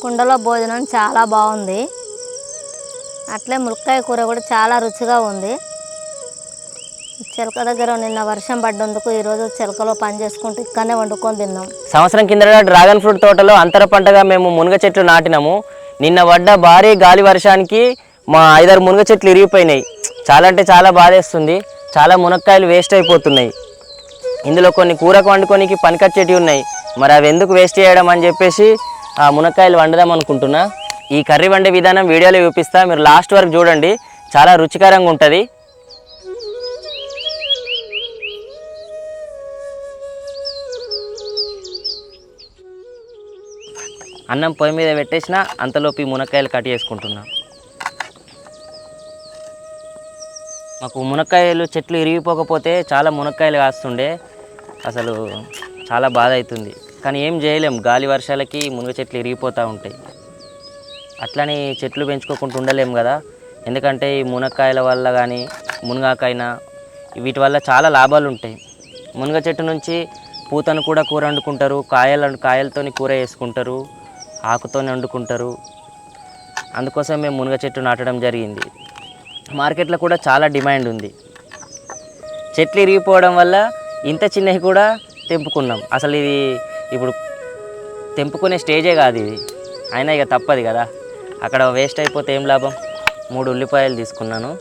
కుండలో భోజనం చాలా బాగుంది. అట్లే ములక్కాయ కూర కూడా చాలా రుచిగా ఉంది. చిలక దగ్గర నిన్న వర్షం పడ్డందుకు ఈరోజు చిలకలో పని చేసుకుంటూ ఇక్కడనే వండుకొని తిన్నాం. సంవత్సరం కిందట డ్రాగన్ ఫ్రూట్ తోటలో అంతర పంటగా మేము మునగ చెట్లు నాటినాము. నిన్న పడ్డ భారీ గాలి వర్షానికి మా 5-6 మునగ చెట్లు ఇరిగిపోయినాయి. చాలా అంటే చాలా బాధేస్తుంది. చాలా మునక్కాయలు వేస్ట్ అయిపోతున్నాయి. ఇందులో కొన్ని కూరకు వండుకోనికి పనికొచ్చేటివి ఉన్నాయి. మరి అవి ఎందుకు వేస్ట్ చేయడం అని చెప్పేసి ఆ మునక్కాయలు వండుదాం అనుకుంటున్నా. ఈ కర్రీ వండే విధానం వీడియోలో చూపిస్తా, మీరు లాస్ట్ వరకు చూడండి. చాలా రుచికరంగా ఉంటుంది. అన్నం పొయ్యి మీద పెట్టేసిన అంతలోపు ఈ మునక్కాయలు కట్ చేసుకుంటున్నా. మాకు మునక్కాయలు చెట్లు ఇరిగిపోకపోతే చాలా మునక్కాయలు కాస్తుండే. అసలు చాలా బాధ అవుతుంది. కానీ ఏం చేయలేం, గాలి వర్షాలకి మునగ చెట్లు ఇరిగిపోతూ ఉంటాయి. అట్లని చెట్లు పెంచుకోకుండా ఉండలేం కదా. ఎందుకంటే ఈ మునక్కాయల వల్ల కానీ మునగాకైనా వీటి వల్ల చాలా లాభాలు ఉంటాయి. మునగ చెట్టు నుంచి పూతను కూడా కూర వండుకుంటారు, కాయలతో కూర వేసుకుంటారు, ఆకుతోనే వండుకుంటారు. అందుకోసం మేము మునగ చెట్టు నాటడం జరిగింది. మార్కెట్లో కూడా చాలా డిమాండ్ ఉంది. చెట్లు ఇరిగిపోవడం వల్ల ఇంత చిన్నవి కూడా తెంపుకున్నాం. అసలు ఇది ఇప్పుడు తెంపుకునే స్టేజే కాదు ఇది. అయినా ఇక తప్పదు కదా, అక్కడ వేస్ట్ అయిపోతే ఏం లాభం. 3 ఉల్లిపాయలు తీసుకున్నాను,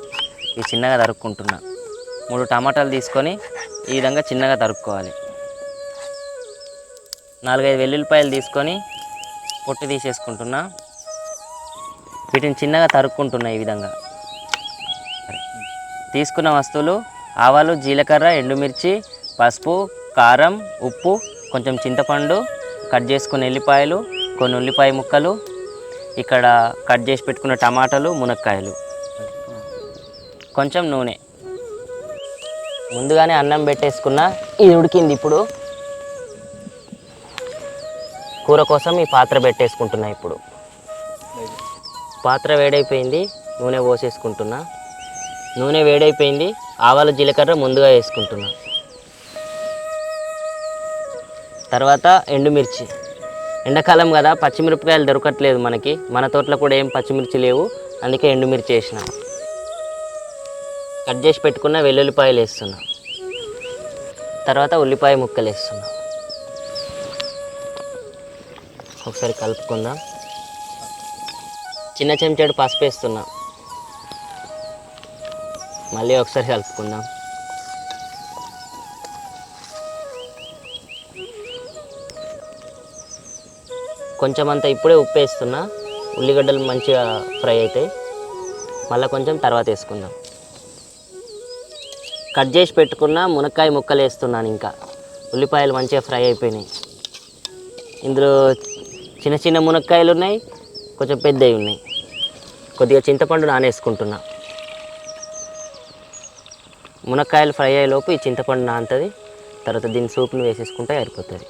ఇవి చిన్నగా తరుక్కుంటున్నా. 3 టమాటాలు తీసుకొని ఈ విధంగా చిన్నగా తరుక్కోవాలి. 4-5 వెల్లుల్లిపాయలు తీసుకొని పొట్టు తీసేసుకుంటున్నా. వీటిని చిన్నగా తరుక్కుంటున్నా. ఈ విధంగా తీసుకున్న వస్తువులు ఆవాలు, జీలకర్ర, ఎండుమిర్చి, పసుపు, కారం, ఉప్పు, కొంచెం చింతపండు, కట్ చేసుకున్న ఎల్లిపాయలు, కొన్ని ఉల్లిపాయ ముక్కలు, ఇక్కడ కట్ చేసి పెట్టుకున్న టమాటాలు, మునక్కాయలు, కొంచెం నూనె. ముందుగానే అన్నం పెట్టేసుకున్న, ఇది ఉడికింది. ఇప్పుడు కూర కోసం ఈ పాత్ర పెట్టేసుకుంటున్నా. ఇప్పుడు పాత్ర వేడైపోయింది, నూనె పోసేసుకుంటున్నా. నూనె వేడైపోయింది, ఆవాలు జీలకర్ర ముందుగా వేసుకుంటున్నా. తర్వాత ఎండుమిర్చి. ఎండాకాలం కదా, పచ్చిమిరపకాయలు దొరకట్లేదు మనకి. మన తోటలో కూడా ఏం పచ్చిమిర్చి లేవు, అందుకే ఎండుమిర్చి వేసిన. కట్ చేసి పెట్టుకున్న వెల్లుల్లిపాయలు వేస్తున్నా. తర్వాత ఉల్లిపాయ ముక్కలు వేస్తున్నా. ఒకసారి కలుపుకుందాం. చిన్న చెంచాడు పసుపు వేస్తున్నా. మళ్ళీ ఒకసారి కలుపుకుందాం. కొంచెం అంతా ఇప్పుడే ఉప్పు వేస్తున్నా, ఉల్లిగడ్డలు మంచిగా ఫ్రై అవుతాయి. మళ్ళీ కొంచెం తర్వాత వేసుకుందాం. కట్ చేసి పెట్టుకున్న మునక్కాయ ముక్కలు వేస్తున్నాను. ఇంకా ఉల్లిపాయలు మంచిగా ఫ్రై అయిపోయినాయి. ఇందులో చిన్న చిన్న మునక్కాయలు ఉన్నాయి, కొంచెం పెద్దవి ఉన్నాయి. కొద్దిగా చింతపండు నానేసుకుంటున్నా. మునక్కాయలు ఫ్రై అయ్యేలోపు ఈ చింతపండు నానుతుంది. తర్వాత దీని సూప్ను వేసేసుకుంటే అయిపోతుంది.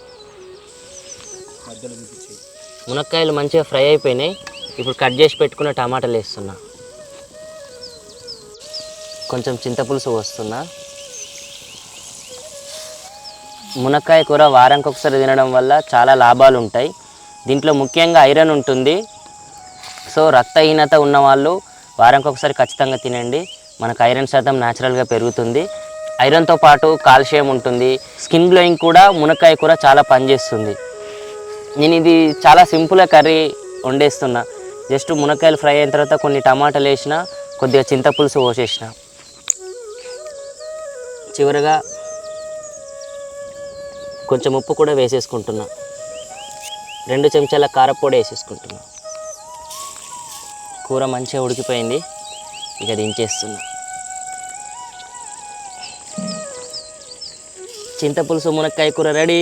మునక్కాయలు మంచిగా ఫ్రై అయిపోయినాయి. ఇప్పుడు కట్ చేసి పెట్టుకున్న టమాటాలు వేస్తున్నా. కొంచెం చింతపులుసు పోస్తున్నా. మునక్కాయ కూర వారానికి ఒకసారి తినడం వల్ల చాలా లాభాలు ఉంటాయి. దీంట్లో ముఖ్యంగా ఐరన్ ఉంటుంది. సో రక్తహీనత ఉన్నవాళ్ళు వారానికి ఒకసారి ఖచ్చితంగా తినండి. మనకు ఐరన్ శాతం న్యాచురల్గా పెరుగుతుంది. ఐరన్తో పాటు కాల్షియం ఉంటుంది. స్కిన్ గ్లోయింగ్ కూడా మునక్కాయ కూర చాలా పనిచేస్తుంది. నేను ఇది చాలా సింపుల్గా కర్రీ వండేస్తున్నా. జస్ట్ మునక్కాయలు ఫ్రై అయిన తర్వాత కొన్ని టమాటాలు వేసిన, కొద్దిగా చింతపులుసు పోసేసిన. చివరగా కొంచెం ఉప్పు కూడా వేసేసుకుంటున్నా. 2 చెంచాల కారపొడి వేసేసుకుంటున్నా. కూర మంచిగా ఉడికిపోయింది. ఇక దించేస్తున్నా. చింతపులుసు మునక్కాయ కూర రెడీ.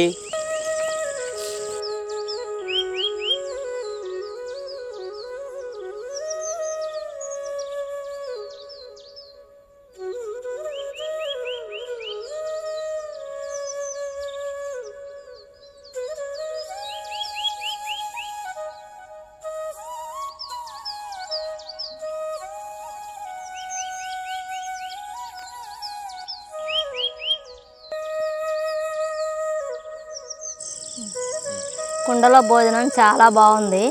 కుండలో భోజనం చాలా బాగుంది.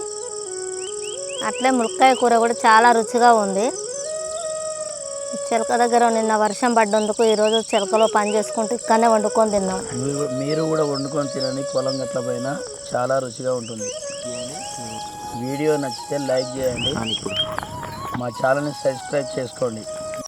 అట్లే ములక్కాయ కూర కూడా చాలా రుచిగా ఉంది. చిలక దగ్గర నిన్న వర్షం పడ్డందుకు ఈరోజు చిలకలో పని చేసుకుంటూ ఇక్కడనే వండుకొని తిన్నాం. మీరు కూడా వండుకొని తినండి, పొలం గట్ల పైన చాలా రుచిగా ఉంటుంది. వీడియో నచ్చితే లైక్ చేయండి, మా ఛానల్ని సబ్స్క్రైబ్ చేసుకోండి.